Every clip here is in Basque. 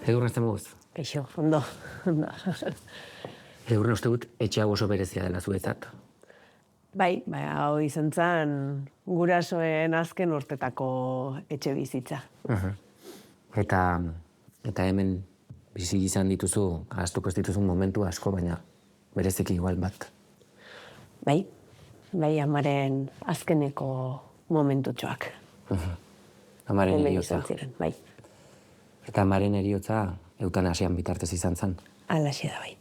Edurne ez demoguz? Eixo, ondo. Edurne uste dut etxe hau oso berezia dela zuetzat. Bai, hau izan zen gurasoen azken urtetako etxe bizitza. Eta hemen bizi izan dituzu, ahaztuko ez dituzun momentu asko, baina bereziki igual bat. Bai, amaren azkeneko momentutxoak. Amaren Hemen heriotza. izan ziren, bai. Eta amaren heriotza eutanasian bitartez izan zen. Alaxe da, bai.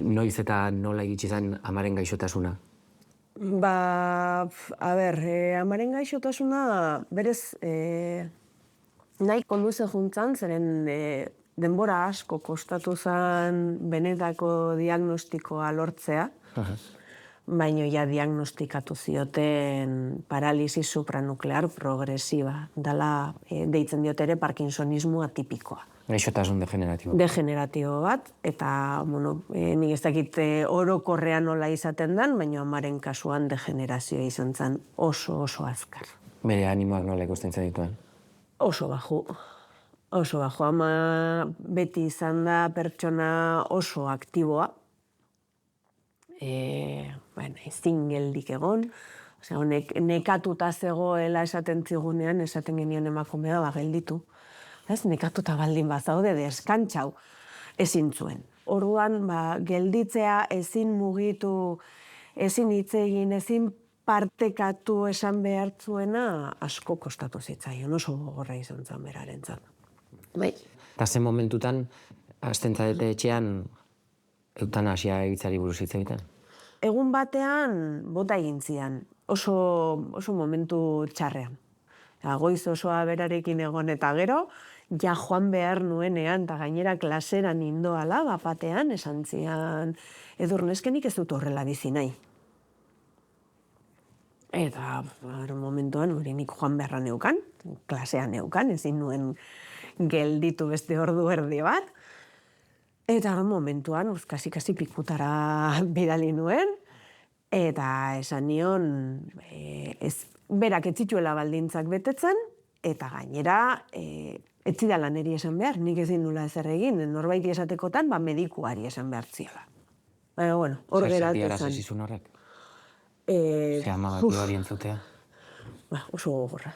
Noiz eta nola iritsi zen amaren gaixotasuna? Amaren gaixotasuna berez nahi konduze juntzan, zeren denbora asko kostatu zen benetako diagnostikoa lortzea, baina ja diagnostikatu zioten paralisi supranuklear progresiba, dela deitzen diote ere Parkinsonismo atipikoa. Gaixotasun degeneratibo. Degeneratibo bat, eta, nik ez dakit orokorrean nola izaten den, baina amaren kasuan degenerazioa izan zen oso azkar. Bere animoak nola ikusten dituen? Oso baju. Ama beti izan da pertsona oso aktiboa. Ezin geldik egon. Honek nekatuta zegoela esaten zigunean, esaten genion emakumea, gelditu. Nekatuta baldin bazaude, deskantxau ezin zuen. Orduan, gelditzea ezin mugitu, ezin hitz egin, ezin partekatu esan behar zuena asko kostatu zitzaion, oso gogorra izan zen berarentzat. Bai. Eta zen momentutan, hasten zarete etxean, eutanasia egitzari buruz hitz egiten? Egun batean bota egin zidan, oso momentu txarrean. Goiz osoa berarekin egon eta gero, ja joan behar nuenean, eta gainera klasera nindoala, bapatean, esan zian, Edurneskenik ez dut horrela bizi nahi. Eta momentuan nik joan beharra neukan, klasean neukan, ezin nuen gelditu beste ordu erdi bat. Eta momentuan, kasi pikutara bidali nuen, eta esan nion, berak ez zituela baldintzak betetzen, eta gainera, ez zidala niri esan behar, nik ezin nula ezer egin, norbaiti esatekotan, medikuari esan behar ziola. Baina, hor geratu Zer zen. zizun horrek? Ze amagaki hori entzutea? Oso gogorra.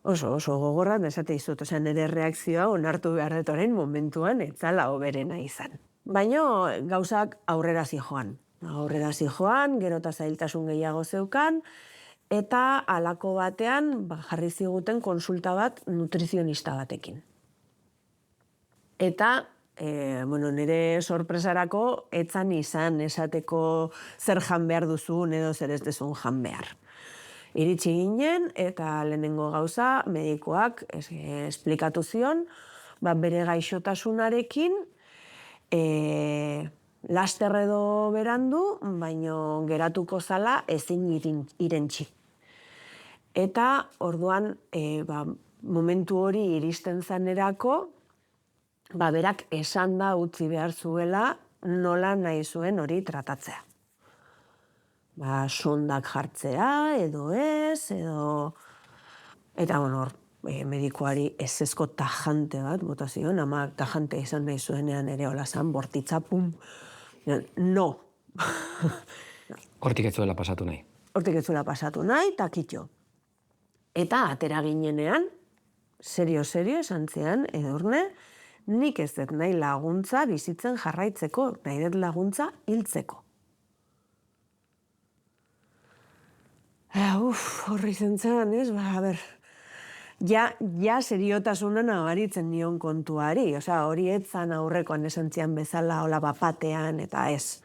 Oso gogorra, esate izut, nire reakzioa onartu behar dut orain momentuan, etzala hoberena izan. Baina gauzak aurrera zijoan. Gero eta zailtasun gehiago zeukan, eta halako batean jarri ziguten konsulta bat nutrizionista batekin. Eta, nire sorpresarako, etzan izan esateko zer jan behar duzun edo zer ez dezun jan behar. Iritsi ginen, eta lehenengo gauza, medikoak esplikatu zion, bere gaixotasunarekin, laster edo berandu, baino geratuko zala ezin irentsi. Eta orduan, momentu hori iristen zanerako, berak esan da utzi behar zuela nola nahi zuen hori tratatzea. Sondak jartzea, edo ez, edo... Eta, medikuari ezezko tajante bat, bota zion, ama tajante izan nahi zuenean ere hola zan, bortitza, pum. No. Hortik ez zuela pasatu nahi? Hortik ez zuela pasatu nahi, eta kitxo. Eta atera ginenean, serio esan zean, Edurne, nik ez dut nahi laguntza bizitzen jarraitzeko, nahi dut laguntza hiltzeko. Horri zentzen, ez? Ja seriotasuna nabaritzen nion kontuari. Hori etzan aurrekoan esan zian bezala, hola bapatean, eta ez.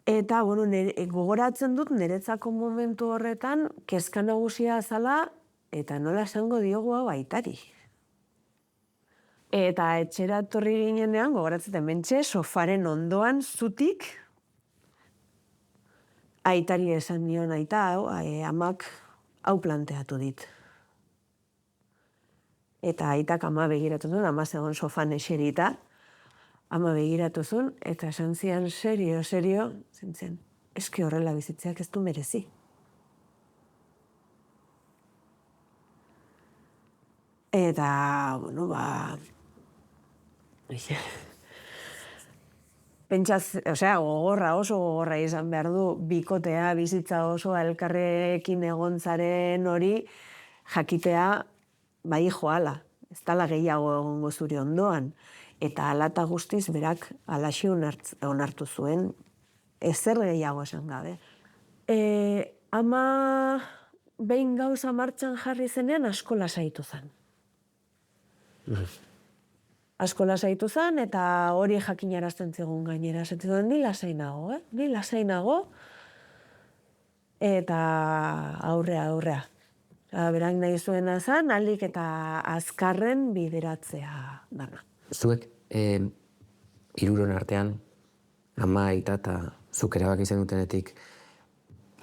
Eta, gogoratzen dut niretzako momentu horretan, kezka nagusia azala, eta nola esango diogu hau aitari. Eta etxera etorri ginenean, gogoratzen hementxe, sofaren ondoan zutik, aitari esan nion aita hau, amak hau planteatu dit. Eta aitak ama begiratu zuen, ama zegoen sofan eserita, ama begiratu zuen, eta esan zian serio, zintzen, eski horrela bizitzeak ez du merezi. Eta, gogorra, oso gogorra izan behar du, bikotea, bizitza oso elkarrekin egon zaren hori, jakitea, bai joala, ez dala gehiago egongo zure ondoan. Eta alata guztiz, berak alaxi onartu zuen, ezer gehiago esan gabe. Ama behin gauza martxan jarri zenean, asko lasaitu zen. Asko lasaitu zen, eta hori jakinarazten zigun gainera. Zentziduen, ni lasai nago, Ni lasai nago, eta aurrea. Berak nahi zuena zen, ahalik eta azkarren bideratzea dana. Zuek, hiruron artean, ama, aita eta zuk erabaki zenutenetik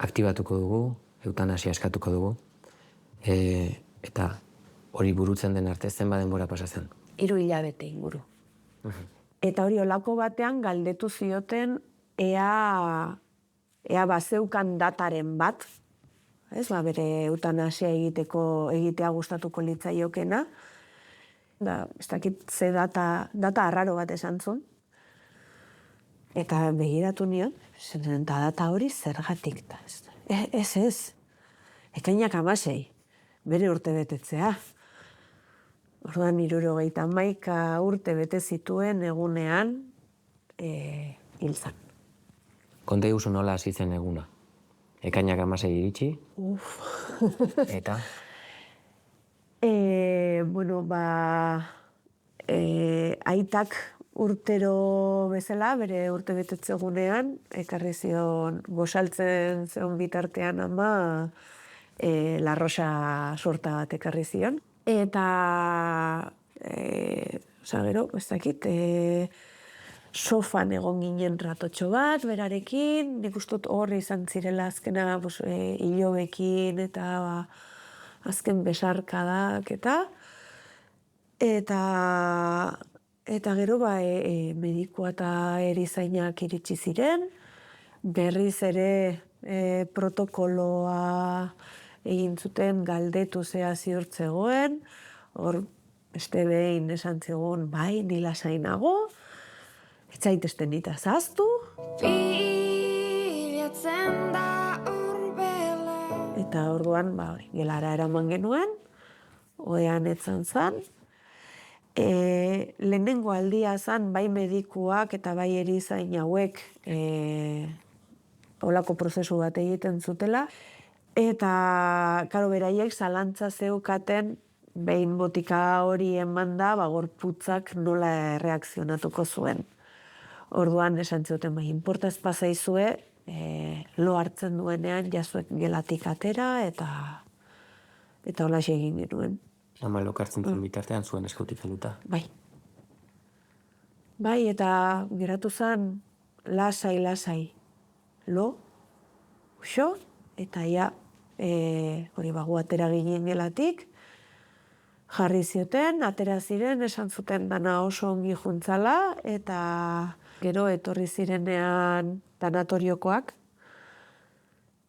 aktibatuko dugu, eutanasia eskatuko dugu, eta hori burutzen den arte zenbat denbora pasa zen? 3 hilabete inguru. Eta hori olako batean galdetu zioten ea bazeukan dataren bat, bere eutanasia egitea gustatuko litzaiokena, ez dakit ze data arraro bat esan zuen, eta begiratu nion, eta data hori zergatik da. Ez, ekainak 16, bere urte betetzea. Orduan 71 urte bete zituen egunean hil zen. Konta iguzu nola hasi zen eguna? Ekainak 16 iritsi? Eta? Aitak urtero bezala, bere urte betetze egunean, ekarri zion gosaltzen zeon bitartean ama La Rosa sorta bat ekarri zion. Eta, gero, ez dakit, sofan egon ginen ratotxo bat, berarekin, nik ustot horri izan zirela azkena hilobekin eta azken besarkadak eta gero medikua eta erizainak iritsi ziren, berriz ere protokoloa egin zuten galdetu zea ziurtzegoen, hor beste behin esan zegoen, bai, ni lasai nago, ez zaitezten nita zaztu. Eta orduan, gelara eraman genuen, oean etzan zan. Lehenengo aldia zan, bai medikuak eta bai erizain hauek olako prozesu bat egiten zutela. Eta, karo, beraiek zalantza zeukaten, behin botika hori eman da, gorputzak nola reakzionatuko zuen. Orduan, esan zioten, inporta ez pasaizue, lo hartzen duenean, jazuek gelatik atera, eta hola egin genuen. Ama lokartzen zen bitartean zuen eskautik helduta. Bai. Bai, eta geratu zen, lasai, lo, uxo, eta ia, hori gu atera ginen gelatik, jarri zioten, atera ziren, esan zuten dana oso ongi juntzala, eta gero etorri zirenean tanatoriokoak,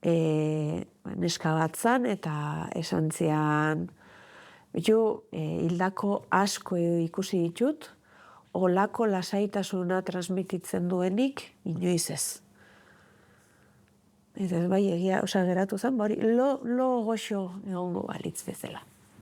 neska bat zan, eta esan zian, hildako asko ikusi ditut, olako lasaitasuna transmititzen duenik, inoiz ez. Eta bai, egia, geratu zen, lo goxo egongo balitz bezala.